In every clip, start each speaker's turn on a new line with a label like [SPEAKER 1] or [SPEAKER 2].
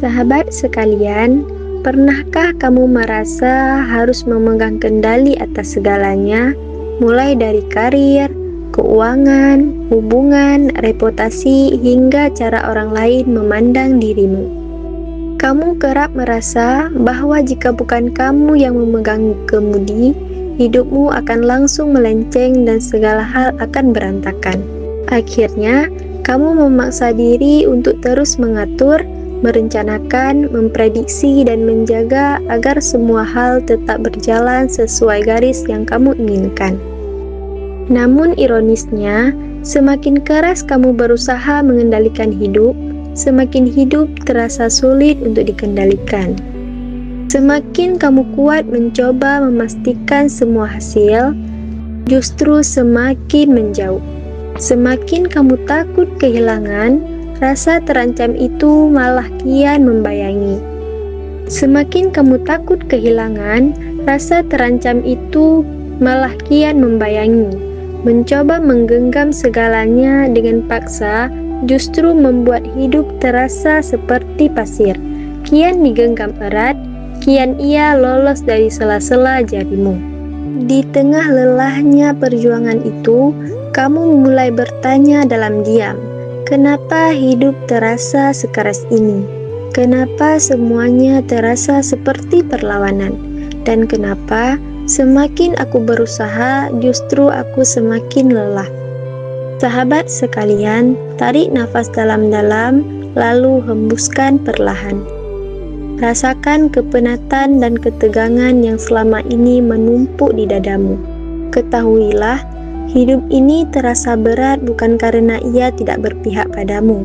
[SPEAKER 1] Sahabat sekalian, pernahkah kamu merasa harus memegang kendali atas segalanya, mulai dari karir, keuangan, hubungan, reputasi, hingga cara orang lain memandang dirimu? Kamu kerap merasa bahwa jika bukan kamu yang memegang kemudi, hidupmu akan langsung melenceng dan segala hal akan berantakan. Akhirnya, kamu memaksa diri untuk terus mengatur, merencanakan, memprediksi, dan menjaga agar semua hal tetap berjalan sesuai garis yang kamu inginkan. Namun ironisnya, semakin keras kamu berusaha mengendalikan hidup, semakin hidup terasa sulit untuk dikendalikan. Semakin kamu kuat mencoba memastikan semua hasil, justru semakin menjauh. Semakin kamu takut kehilangan, rasa terancam itu malah kian membayangi. Semakin kamu takut kehilangan, rasa terancam itu malah kian membayangi. Mencoba menggenggam segalanya dengan paksa justru membuat hidup terasa seperti pasir. Kian digenggam erat, kian ia lolos dari sela-sela jarimu. Di tengah lelahnya perjuangan itu, kamu mulai bertanya dalam diam, kenapa hidup terasa sekeras ini? Kenapa semuanya terasa seperti perlawanan? Dan kenapa semakin aku berusaha, justru aku semakin lelah? Sahabat sekalian, tarik nafas dalam-dalam, lalu hembuskan perlahan. Rasakan kepenatan dan ketegangan yang selama ini menumpuk di dadamu. Ketahuilah, hidup ini terasa berat bukan karena ia tidak berpihak padamu.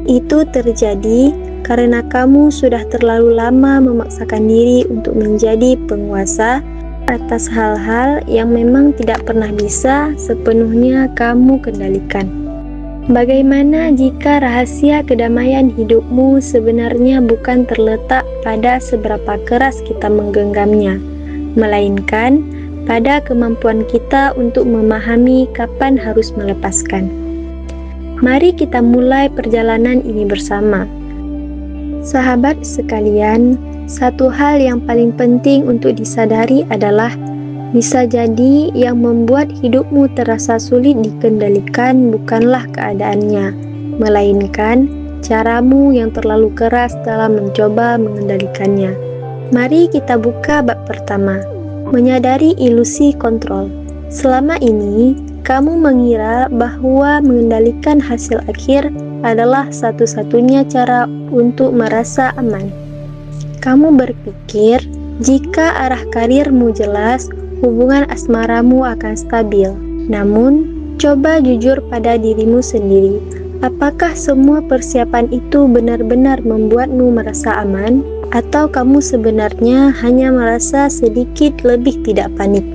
[SPEAKER 1] Itu terjadi karena kamu sudah terlalu lama memaksakan diri untuk menjadi penguasa atas hal-hal yang memang tidak pernah bisa sepenuhnya kamu kendalikan. Bagaimana jika rahasia kedamaian hidupmu sebenarnya bukan terletak pada seberapa keras kita menggenggamnya, melainkan pada kemampuan kita untuk memahami kapan harus melepaskan. Mari kita mulai perjalanan ini bersama. Sahabat sekalian, satu hal yang paling penting untuk disadari adalah bisa jadi yang membuat hidupmu terasa sulit dikendalikan bukanlah keadaannya, melainkan caramu yang terlalu keras dalam mencoba mengendalikannya. Mari kita buka bab pertama. Menyadari ilusi kontrol. Selama ini, kamu mengira bahwa mengendalikan hasil akhir adalah satu-satunya cara untuk merasa aman. Kamu berpikir, jika arah karirmu jelas, hubungan asmaramu akan stabil. Namun, coba jujur pada dirimu sendiri. Apakah semua persiapan itu benar-benar membuatmu merasa aman? Atau kamu sebenarnya hanya merasa sedikit lebih tidak panik?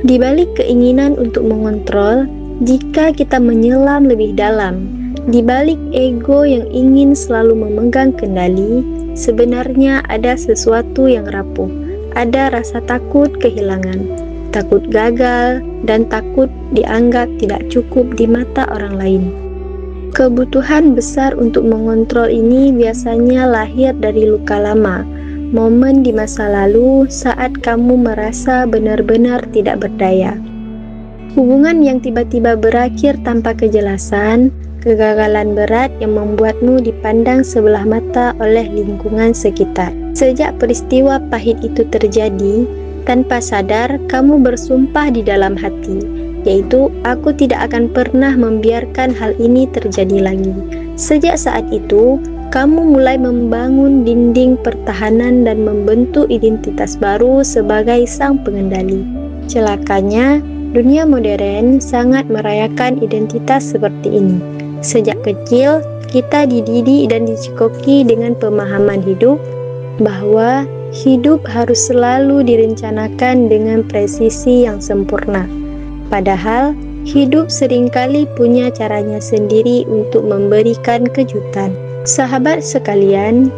[SPEAKER 1] Di balik keinginan untuk mengontrol, jika kita menyelam lebih dalam, di balik ego yang ingin selalu memegang kendali, sebenarnya ada sesuatu yang rapuh. Ada rasa takut kehilangan, takut gagal, dan takut dianggap tidak cukup di mata orang lain. Kebutuhan besar untuk mengontrol ini biasanya lahir dari luka lama, momen di masa lalu saat kamu merasa benar-benar tidak berdaya. Hubungan yang tiba-tiba berakhir tanpa kejelasan, kegagalan berat yang membuatmu dipandang sebelah mata oleh lingkungan sekitar. Sejak peristiwa pahit itu terjadi, tanpa sadar kamu bersumpah di dalam hati, yaitu aku tidak akan pernah membiarkan hal ini terjadi lagi. Sejak saat itu, kamu mulai membangun dinding pertahanan dan membentuk identitas baru sebagai sang pengendali. Celakanya, dunia modern sangat merayakan identitas seperti ini. Sejak kecil, kita dididik dan dicekoki dengan pemahaman hidup bahwa hidup harus selalu direncanakan dengan presisi yang sempurna. Padahal, hidup seringkali punya caranya sendiri untuk memberikan kejutan. Sahabat sekalian,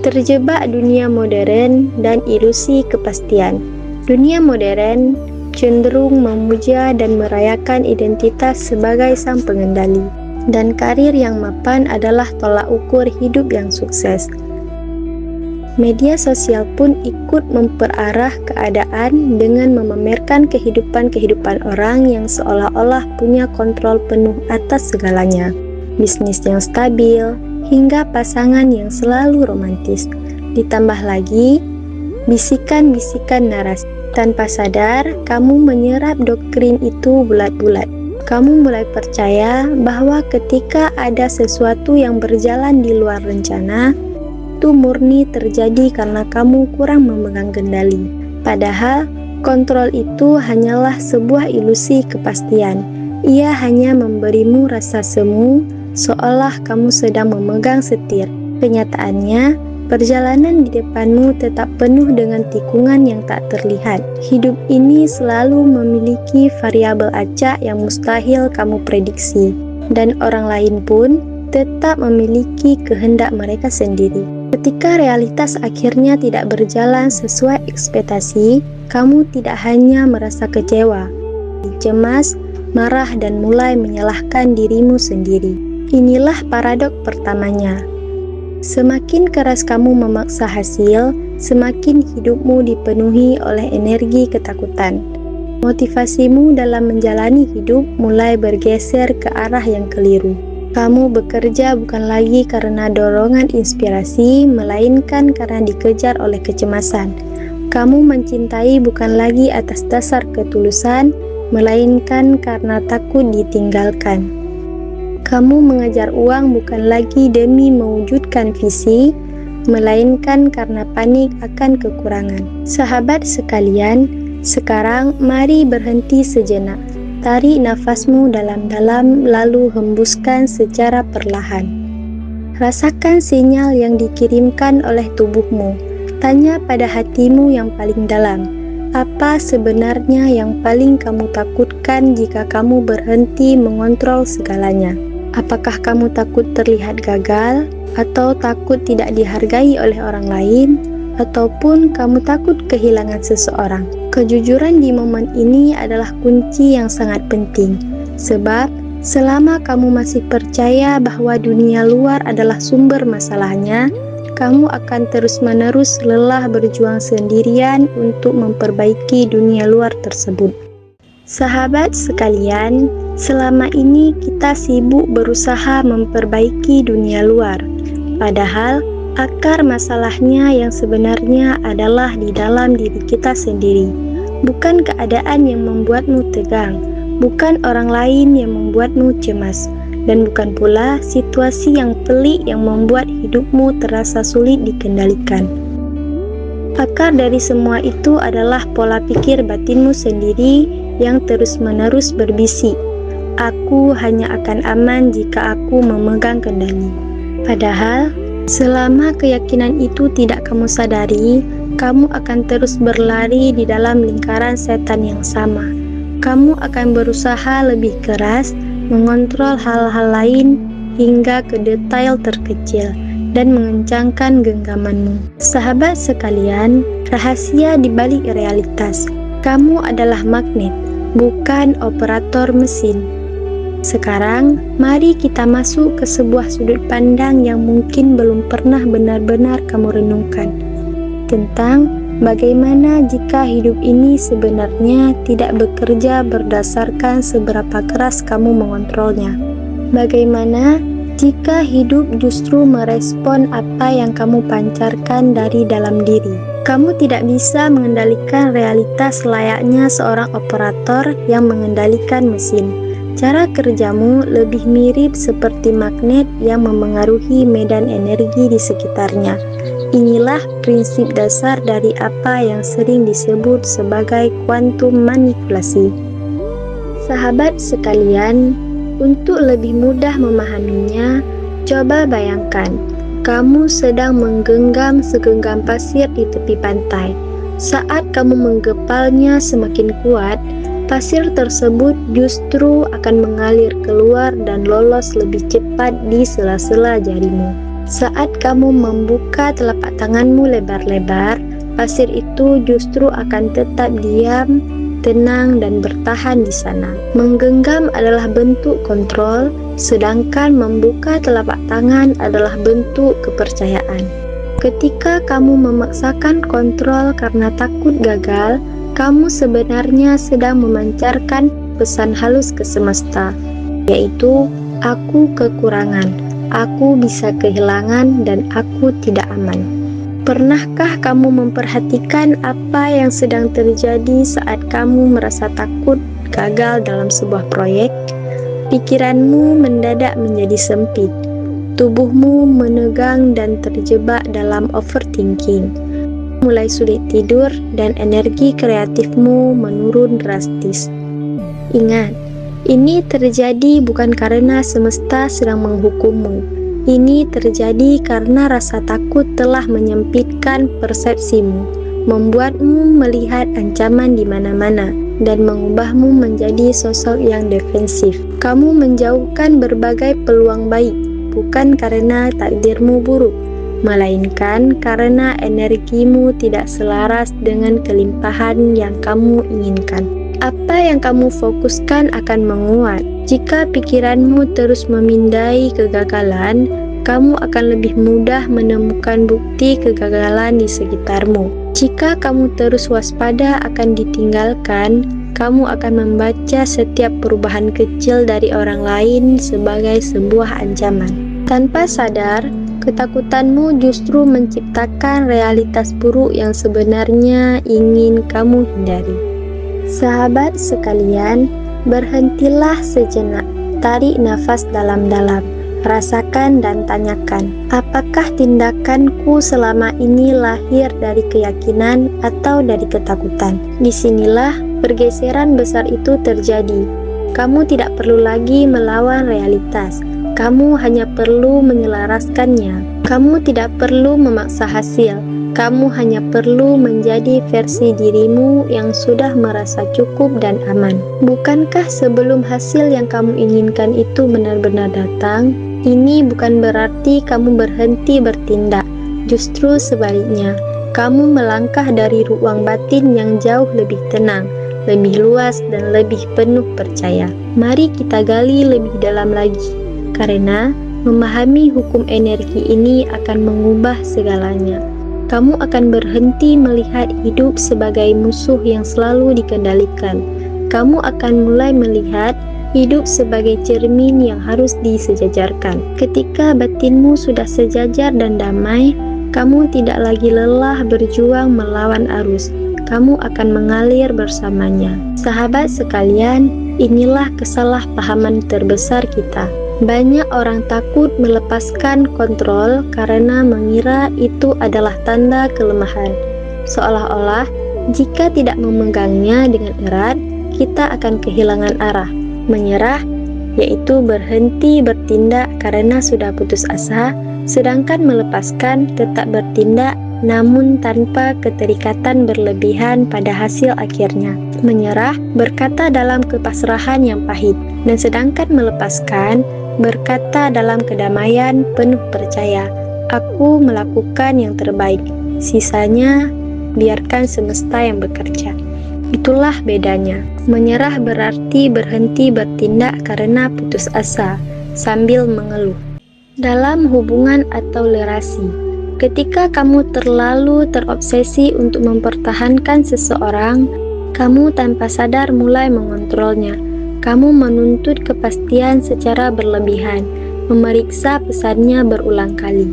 [SPEAKER 1] terjebak dunia modern dan ilusi kepastian. Dunia modern cenderung memuja dan merayakan identitas sebagai sang pengendali, dan karir yang mapan adalah tolak ukur hidup yang sukses. Media sosial pun ikut memperarah keadaan dengan memamerkan kehidupan orang yang seolah-olah punya kontrol penuh atas segalanya. Bisnis yang stabil, hingga pasangan yang selalu romantis. Ditambah lagi, bisikan-bisikan narasi. Tanpa sadar, kamu menyerap doktrin itu bulat-bulat. Kamu mulai percaya bahwa ketika ada sesuatu yang berjalan di luar rencana, itu murni terjadi karena kamu kurang memegang kendali. Padahal, kontrol itu hanyalah sebuah ilusi kepastian. Ia hanya memberimu rasa semu, seolah kamu sedang memegang setir. Kenyataannya, perjalanan di depanmu tetap penuh dengan tikungan yang tak terlihat. Hidup ini selalu memiliki variabel acak yang mustahil kamu prediksi, dan orang lain pun tetap memiliki kehendak mereka sendiri. Ketika realitas akhirnya tidak berjalan sesuai ekspektasi, kamu tidak hanya merasa kecewa, cemas, marah, dan mulai menyalahkan dirimu sendiri. Inilah paradok pertamanya. Semakin keras kamu memaksa hasil, semakin hidupmu dipenuhi oleh energi ketakutan. Motivasimu dalam menjalani hidup mulai bergeser ke arah yang keliru. Kamu bekerja bukan lagi karena dorongan inspirasi, melainkan karena dikejar oleh kecemasan. Kamu mencintai bukan lagi atas dasar ketulusan, melainkan karena takut ditinggalkan. Kamu mengejar uang bukan lagi demi mewujudkan visi, melainkan karena panik akan kekurangan. Sahabat sekalian, sekarang mari berhenti sejenak. Tarik nafasmu dalam-dalam lalu hembuskan secara perlahan. Rasakan sinyal yang dikirimkan oleh tubuhmu. Tanya pada hatimu yang paling dalam, apa sebenarnya yang paling kamu takutkan jika kamu berhenti mengontrol segalanya? Apakah kamu takut terlihat gagal, atau takut tidak dihargai oleh orang lain, ataupun kamu takut kehilangan seseorang? Kejujuran di momen ini adalah kunci yang sangat penting, sebab selama kamu masih percaya bahwa dunia luar adalah sumber masalahnya, kamu akan terus-menerus lelah berjuang sendirian untuk memperbaiki dunia luar tersebut. Sahabat sekalian, selama ini kita sibuk berusaha memperbaiki dunia luar, padahal akar masalahnya yang sebenarnya adalah di dalam diri kita sendiri. Bukan keadaan yang membuatmu tegang, bukan orang lain yang membuatmu cemas, dan bukan pula situasi yang pelik yang membuat hidupmu terasa sulit dikendalikan. Akar dari semua itu adalah pola pikir batinmu sendiri yang terus-menerus berbisik, "Aku hanya akan aman jika aku memegang kendali." Padahal, selama keyakinan itu tidak kamu sadari, kamu akan terus berlari di dalam lingkaran setan yang sama. Kamu akan berusaha lebih keras, mengontrol hal-hal lain hingga ke detail terkecil, dan mengencangkan genggamanmu. Sahabat sekalian, rahasia di balik realitas. Kamu adalah magnet, bukan operator mesin. Sekarang, mari kita masuk ke sebuah sudut pandang yang mungkin belum pernah benar-benar kamu renungkan, tentang bagaimana jika hidup ini sebenarnya tidak bekerja berdasarkan seberapa keras kamu mengontrolnya. Bagaimana jika hidup justru merespon apa yang kamu pancarkan dari dalam diri? Kamu tidak bisa mengendalikan realitas layaknya seorang operator yang mengendalikan mesin. Cara kerjamu lebih mirip seperti magnet yang memengaruhi medan energi di sekitarnya. Inilah prinsip dasar dari apa yang sering disebut sebagai kuantum manipulasi. Sahabat sekalian, untuk lebih mudah memahaminya, coba bayangkan, kamu sedang menggenggam segenggam pasir di tepi pantai. Saat kamu menggepalnya semakin kuat, pasir tersebut justru akan mengalir keluar dan lolos lebih cepat di sela-sela jarimu. Saat kamu membuka telapak tanganmu lebar-lebar, pasir itu justru akan tetap diam, tenang, dan bertahan di sana. Menggenggam adalah bentuk kontrol, sedangkan membuka telapak tangan adalah bentuk kepercayaan. Ketika kamu memaksakan kontrol karena takut gagal, kamu sebenarnya sedang memancarkan pesan halus ke semesta, yaitu aku kekurangan, aku bisa kehilangan, dan aku tidak aman. Pernahkah kamu memperhatikan apa yang sedang terjadi saat kamu merasa takut gagal dalam sebuah proyek? Pikiranmu mendadak menjadi sempit, tubuhmu menegang dan terjebak dalam overthinking, mulai sulit tidur, dan energi kreatifmu menurun drastis. Ingat, ini terjadi bukan karena semesta sedang menghukummu. Ini terjadi karena rasa takut telah menyempitkan persepsimu, membuatmu melihat ancaman di mana-mana, dan mengubahmu menjadi sosok yang defensif. Kamu menjauhkan berbagai peluang baik, bukan karena takdirmu buruk, melainkan karena energimu tidak selaras dengan kelimpahan yang kamu inginkan. Apa yang kamu fokuskan akan menguat. Jika pikiranmu terus memindai kegagalan, kamu akan lebih mudah menemukan bukti kegagalan di sekitarmu. Jika kamu terus waspada akan ditinggalkan, kamu akan membaca setiap perubahan kecil dari orang lain sebagai sebuah ancaman. Tanpa sadar, ketakutanmu justru menciptakan realitas buruk yang sebenarnya ingin kamu hindari. Sahabat sekalian, berhentilah sejenak, tarik nafas dalam-dalam, rasakan dan tanyakan, apakah tindakanku selama ini lahir dari keyakinan atau dari ketakutan? Disinilah pergeseran besar itu terjadi. Kamu tidak perlu lagi melawan realitas. Kamu hanya perlu menyelaraskannya. Kamu tidak perlu memaksa hasil. Kamu hanya perlu menjadi versi dirimu yang sudah merasa cukup dan aman. Bukankah sebelum hasil yang kamu inginkan itu benar-benar datang, ini bukan berarti kamu berhenti bertindak. Justru sebaliknya, kamu melangkah dari ruang batin yang jauh lebih tenang, lebih luas, dan lebih penuh percaya. Mari kita gali lebih dalam lagi, karena memahami hukum energi ini akan mengubah segalanya. Kamu akan berhenti melihat hidup sebagai musuh yang selalu dikendalikan. Kamu akan mulai melihat hidup sebagai cermin yang harus disejajarkan. Ketika batinmu sudah sejajar dan damai, kamu tidak lagi lelah berjuang melawan arus. Kamu akan mengalir bersamanya. Sahabat sekalian, inilah kesalahpahaman terbesar kita. Banyak orang takut melepaskan kontrol karena mengira itu adalah tanda kelemahan. Seolah-olah jika tidak memegangnya dengan erat, kita akan kehilangan arah. Menyerah, yaitu berhenti bertindak karena sudah putus asa, sedangkan melepaskan tetap bertindak namun tanpa keterikatan berlebihan pada hasil akhirnya. Menyerah berkata dalam kepasrahan yang pahit, dan sedangkan melepaskan berkata dalam kedamaian penuh percaya, aku melakukan yang terbaik, sisanya biarkan semesta yang bekerja. Itulah bedanya. Menyerah berarti berhenti bertindak karena putus asa, sambil mengeluh. Dalam hubungan atau relasi, ketika kamu terlalu terobsesi untuk mempertahankan seseorang, kamu tanpa sadar mulai mengontrolnya. Kamu menuntut kepastian secara berlebihan, memeriksa pesannya berulang kali.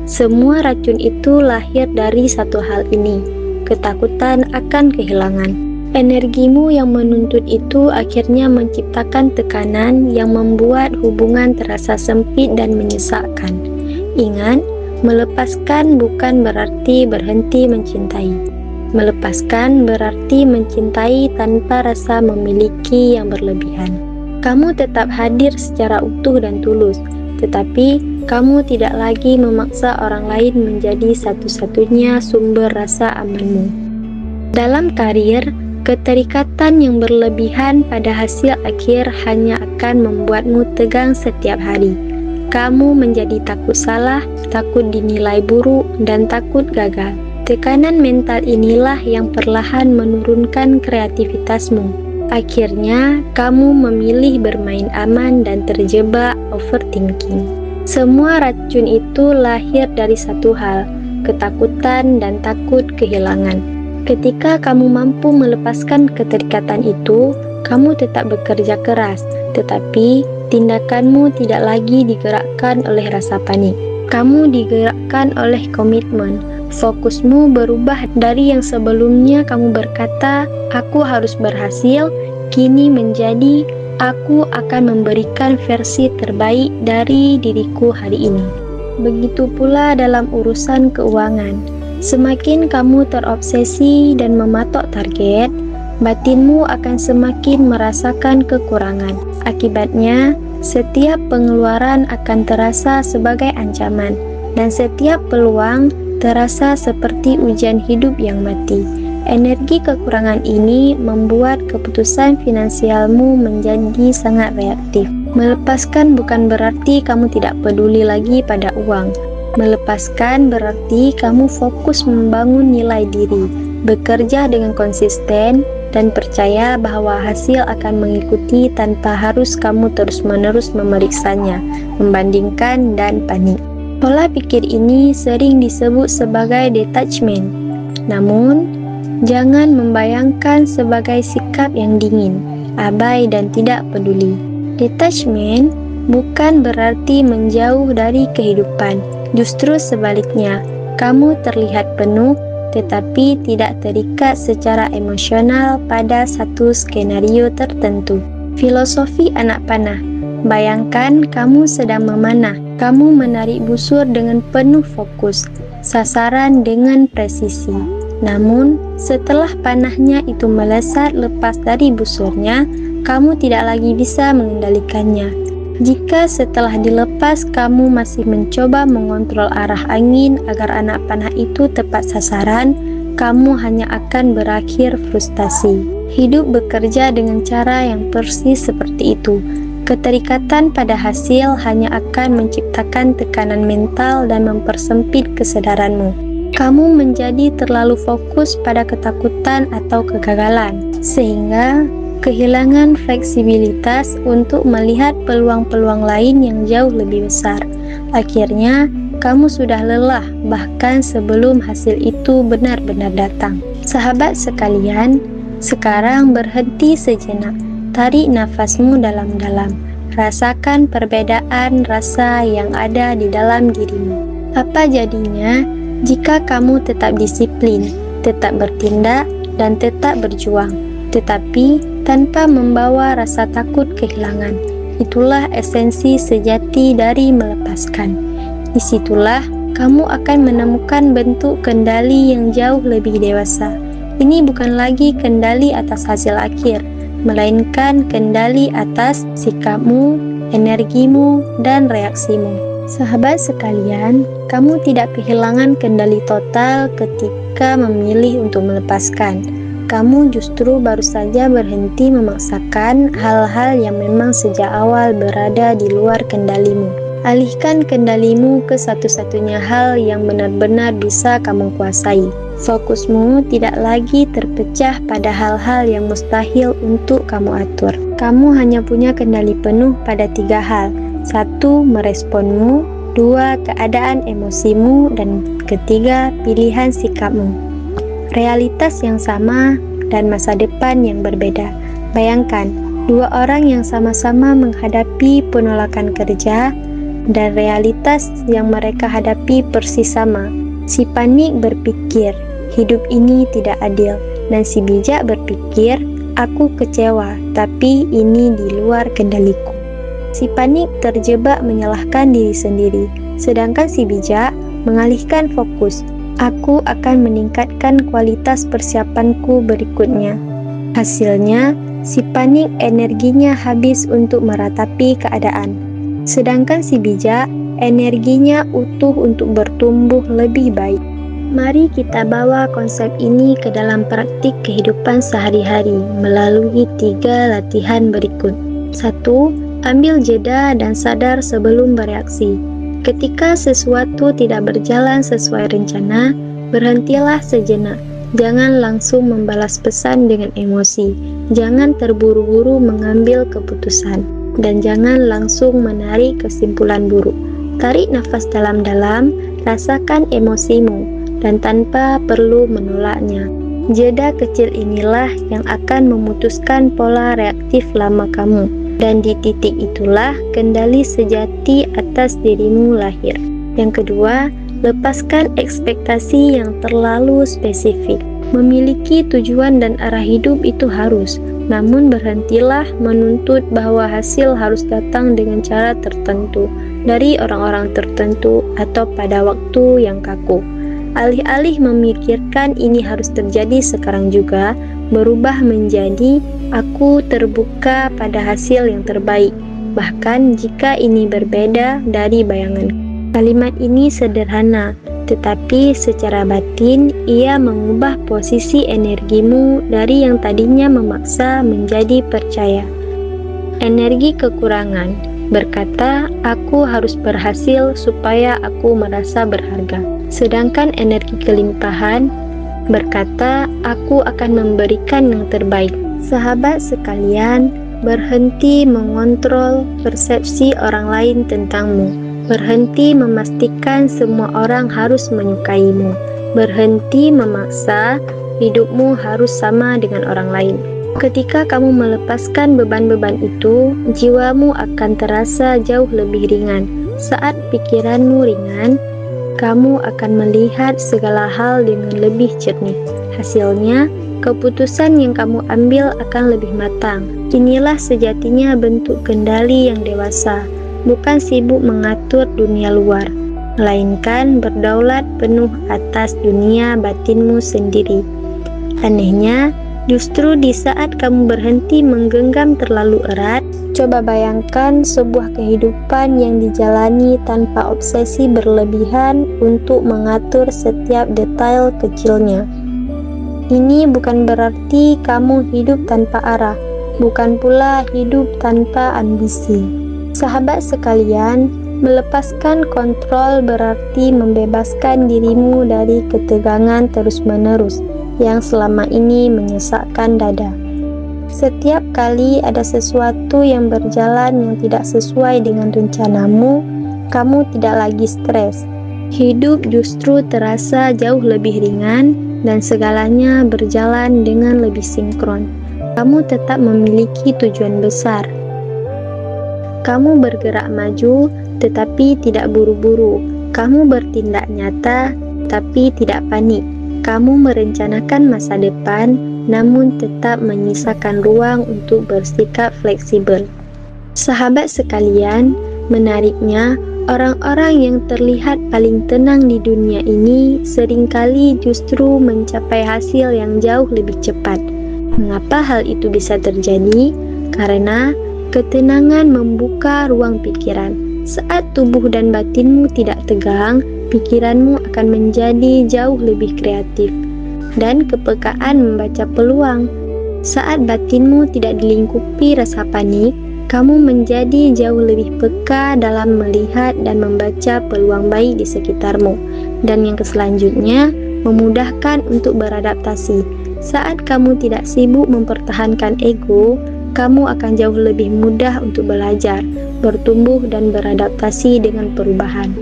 [SPEAKER 1] Semua racun itu lahir dari satu hal ini, ketakutan akan kehilangan. Energimu yang menuntut itu akhirnya menciptakan tekanan yang membuat hubungan terasa sempit dan menyesakkan. Ingat, melepaskan bukan berarti berhenti mencintai. Melepaskan berarti mencintai tanpa rasa memiliki yang berlebihan. Kamu tetap hadir secara utuh dan tulus, tetapi kamu tidak lagi memaksa orang lain menjadi satu-satunya sumber rasa amanmu. Dalam karir, keterikatan yang berlebihan pada hasil akhir hanya akan membuatmu tegang setiap hari. Kamu menjadi takut salah, takut dinilai buruk, dan takut gagal. Tekanan mental inilah yang perlahan menurunkan kreativitasmu. Akhirnya, kamu memilih bermain aman dan terjebak overthinking. Semua racun itu lahir dari satu hal, ketakutan, dan takut kehilangan. Ketika kamu mampu melepaskan keterikatan itu, kamu tetap bekerja keras, tetapi tindakanmu tidak lagi digerakkan oleh rasa panik. Kamu digerakkan oleh komitmen. Fokusmu berubah dari yang sebelumnya kamu berkata, "Aku harus berhasil," kini menjadi, "Aku akan memberikan versi terbaik dari diriku hari ini." Begitu pula dalam urusan keuangan. Semakin kamu terobsesi dan mematok target, batinmu akan semakin merasakan kekurangan. Akibatnya, setiap pengeluaran akan terasa sebagai ancaman, dan setiap peluang terasa seperti ujian hidup yang mati. Energi kekurangan ini membuat keputusan finansialmu menjadi sangat reaktif. Melepaskan bukan berarti kamu tidak peduli lagi pada uang. Melepaskan berarti kamu fokus membangun nilai diri, bekerja dengan konsisten, dan percaya bahwa hasil akan mengikuti tanpa harus kamu terus-menerus memeriksanya, membandingkan, dan panik. Pola pikir ini sering disebut sebagai detachment. Namun, jangan membayangkan sebagai sikap yang dingin, abai, dan tidak peduli. Detachment bukan berarti menjauh dari kehidupan. Justru sebaliknya, kamu terlihat penuh, tetapi tidak terikat secara emosional pada satu skenario tertentu. Filosofi anak panah. Bayangkan kamu sedang memanah. Kamu menarik busur dengan penuh fokus, sasaran dengan presisi. Namun, setelah panahnya itu melesat lepas dari busurnya, kamu tidak lagi bisa mengendalikannya. Jika setelah dilepas kamu masih mencoba mengontrol arah angin agar anak panah itu tepat sasaran, kamu hanya akan berakhir frustasi. Hidup bekerja dengan cara yang persis seperti itu. Keterikatan pada hasil hanya akan menciptakan tekanan mental dan mempersempit kesadaranmu. Kamu menjadi terlalu fokus pada ketakutan atau kegagalan, sehingga kehilangan fleksibilitas untuk melihat peluang-peluang lain yang jauh lebih besar. Akhirnya, kamu sudah lelah bahkan sebelum hasil itu benar-benar datang. Sahabat sekalian, sekarang berhenti sejenak. Tarik nafasmu dalam-dalam. Rasakan perbedaan rasa yang ada di dalam dirimu. Apa jadinya jika kamu tetap disiplin, tetap bertindak, dan tetap berjuang, tetapi tanpa membawa rasa takut kehilangan? Itulah esensi sejati dari melepaskan. Disitulah kamu akan menemukan bentuk kendali yang jauh lebih dewasa. Ini bukan lagi kendali atas hasil akhir, melainkan kendali atas sikapmu, energimu, dan reaksimu. Sahabat sekalian, kamu tidak kehilangan kendali total ketika memilih untuk melepaskan. Kamu justru baru saja berhenti memaksakan hal-hal yang memang sejak awal berada di luar kendalimu. Alihkan kendalimu ke satu-satunya hal yang benar-benar bisa kamu kuasai. Fokusmu tidak lagi terpecah pada hal-hal yang mustahil untuk kamu atur. Kamu hanya punya kendali penuh pada 3 hal. 1. Meresponmu. 2. Keadaan emosimu. Dan ketiga, pilihan sikapmu. Realitas yang sama dan masa depan yang berbeda. Bayangkan, 2 orang yang sama-sama menghadapi penolakan kerja, dan realitas yang mereka hadapi persis sama. Si panik berpikir, hidup ini tidak adil, dan si bijak berpikir, aku kecewa, tapi ini di luar kendaliku. Si panik terjebak menyalahkan diri sendiri, sedangkan si bijak mengalihkan fokus, aku akan meningkatkan kualitas persiapanku berikutnya. Hasilnya, si panik energinya habis untuk meratapi keadaan, sedangkan si bijak energinya utuh untuk bertumbuh lebih baik. Mari kita bawa konsep ini ke dalam praktik kehidupan sehari-hari melalui 3 latihan berikut. 1. Ambil jeda dan sadar sebelum bereaksi. Ketika sesuatu tidak berjalan sesuai rencana, berhentilah sejenak. Jangan langsung membalas pesan dengan emosi. Jangan terburu-buru mengambil keputusan. Dan jangan langsung menarik kesimpulan buruk. Tarik nafas dalam-dalam, rasakan emosimu. dan tanpa perlu menolaknya. Jeda kecil inilah yang akan memutuskan pola reaktif lama kamu, dan di titik itulah kendali sejati atas dirimu lahir. Yang kedua, lepaskan ekspektasi yang terlalu spesifik. Memiliki tujuan dan arah hidup itu harus, namun berhentilah menuntut bahwa hasil harus datang dengan cara tertentu, dari orang-orang tertentu, atau pada waktu yang kaku. Alih-alih memikirkan ini harus terjadi sekarang juga, berubah menjadi aku terbuka pada hasil yang terbaik, bahkan jika ini berbeda dari bayangan. Kalimat ini sederhana, tetapi secara batin ia mengubah posisi energimu dari yang tadinya memaksa menjadi percaya. Energi kekurangan berkata, aku harus berhasil supaya aku merasa berharga. Sedangkan energi kelimpahan berkata, aku akan memberikan yang terbaik. Sahabat sekalian, berhenti mengontrol persepsi orang lain tentangmu. Berhenti memastikan semua orang harus menyukaimu. Berhenti memaksa hidupmu harus sama dengan orang lain. Ketika kamu melepaskan beban-beban itu, jiwamu akan terasa jauh lebih ringan. Saat pikiranmu ringan, kamu akan melihat segala hal dengan lebih jernih. Hasilnya, keputusan yang kamu ambil akan lebih matang. Inilah sejatinya bentuk kendali yang dewasa, bukan sibuk mengatur dunia luar, melainkan berdaulat penuh atas dunia batinmu sendiri. Anehnya, justru di saat kamu berhenti menggenggam terlalu erat, coba bayangkan sebuah kehidupan yang dijalani tanpa obsesi berlebihan untuk mengatur setiap detail kecilnya. Ini bukan berarti kamu hidup tanpa arah, bukan pula hidup tanpa ambisi. Sahabat sekalian, melepaskan kontrol berarti membebaskan dirimu dari ketegangan terus-menerus yang selama ini menyesakkan dada. Setiap kali ada sesuatu yang berjalan yang tidak sesuai dengan rencanamu, kamu tidak lagi stres. Hidup justru terasa jauh lebih ringan dan segalanya berjalan dengan lebih sinkron. Kamu tetap memiliki tujuan besar. Kamu bergerak maju, tetapi tidak buru-buru. Kamu bertindak nyata, tapi tidak panik. Kamu merencanakan masa depan, namun tetap menyisakan ruang untuk bersikap fleksibel. Sahabat sekalian, menariknya, orang-orang yang terlihat paling tenang di dunia ini seringkali justru mencapai hasil yang jauh lebih cepat. Mengapa hal itu bisa terjadi? Karena ketenangan membuka ruang pikiran. Saat tubuh dan batinmu tidak tegang, pikiranmu akan menjadi jauh lebih kreatif dan kepekaan membaca peluang. Saat batinmu tidak dilingkupi rasa panik, kamu menjadi jauh lebih peka dalam melihat dan membaca peluang baik di sekitarmu. Dan yang selanjutnya, memudahkan untuk beradaptasi. Saat kamu tidak sibuk mempertahankan ego, kamu akan jauh lebih mudah untuk belajar, bertumbuh dan beradaptasi dengan perubahan.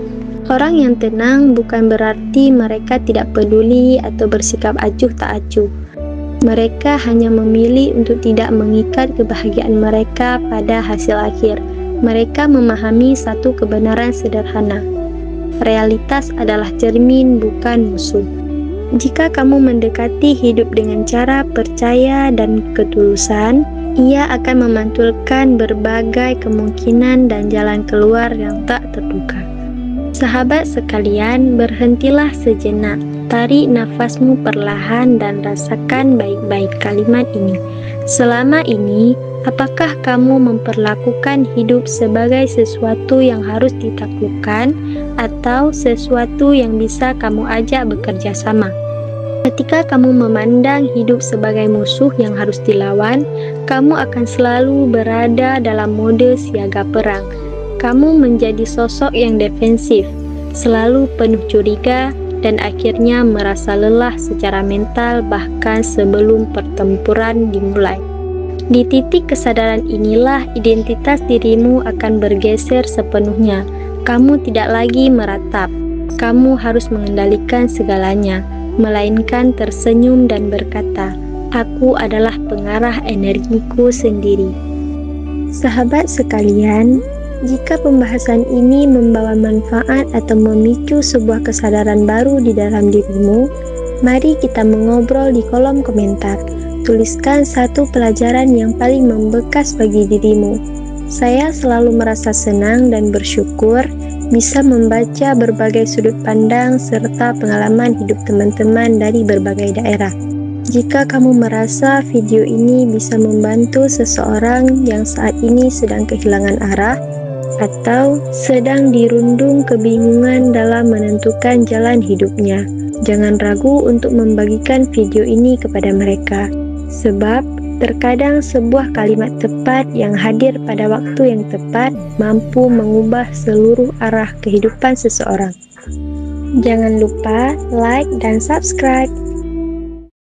[SPEAKER 1] Orang yang tenang bukan berarti mereka tidak peduli atau bersikap acuh tak acuh. Mereka hanya memilih untuk tidak mengikat kebahagiaan mereka pada hasil akhir. Mereka memahami satu kebenaran sederhana. Realitas adalah cermin, bukan musuh. Jika kamu mendekati hidup dengan cara percaya dan ketulusan, ia akan memantulkan berbagai kemungkinan dan jalan keluar yang tak terduga. Sahabat sekalian, berhentilah sejenak, tarik nafasmu perlahan dan rasakan baik-baik kalimat ini. Selama ini, apakah kamu memperlakukan hidup sebagai sesuatu yang harus ditaklukkan atau sesuatu yang bisa kamu ajak bekerja sama? Ketika kamu memandang hidup sebagai musuh yang harus dilawan, kamu akan selalu berada dalam mode siaga perang. Kamu menjadi sosok yang defensif, selalu penuh curiga, dan akhirnya merasa lelah secara mental bahkan sebelum pertempuran dimulai. Di titik kesadaran inilah identitas dirimu akan bergeser sepenuhnya. Kamu tidak lagi meratap. kamu harus mengendalikan segalanya, melainkan tersenyum dan berkata, "Aku adalah pengarah energiku sendiri." Sahabat sekalian, jika pembahasan ini membawa manfaat atau memicu sebuah kesadaran baru di dalam dirimu, mari kita mengobrol di kolom komentar. Tuliskan satu pelajaran yang paling membekas bagi dirimu. Saya selalu merasa senang dan bersyukur bisa membaca berbagai sudut pandang serta pengalaman hidup teman-teman dari berbagai daerah. Jika kamu merasa video ini bisa membantu seseorang yang saat ini sedang kehilangan arah atau sedang dirundung kebingungan dalam menentukan jalan hidupnya, jangan ragu untuk membagikan video ini kepada mereka. Sebab terkadang sebuah kalimat tepat yang hadir pada waktu yang tepat mampu mengubah seluruh arah kehidupan seseorang. Jangan lupa like dan subscribe.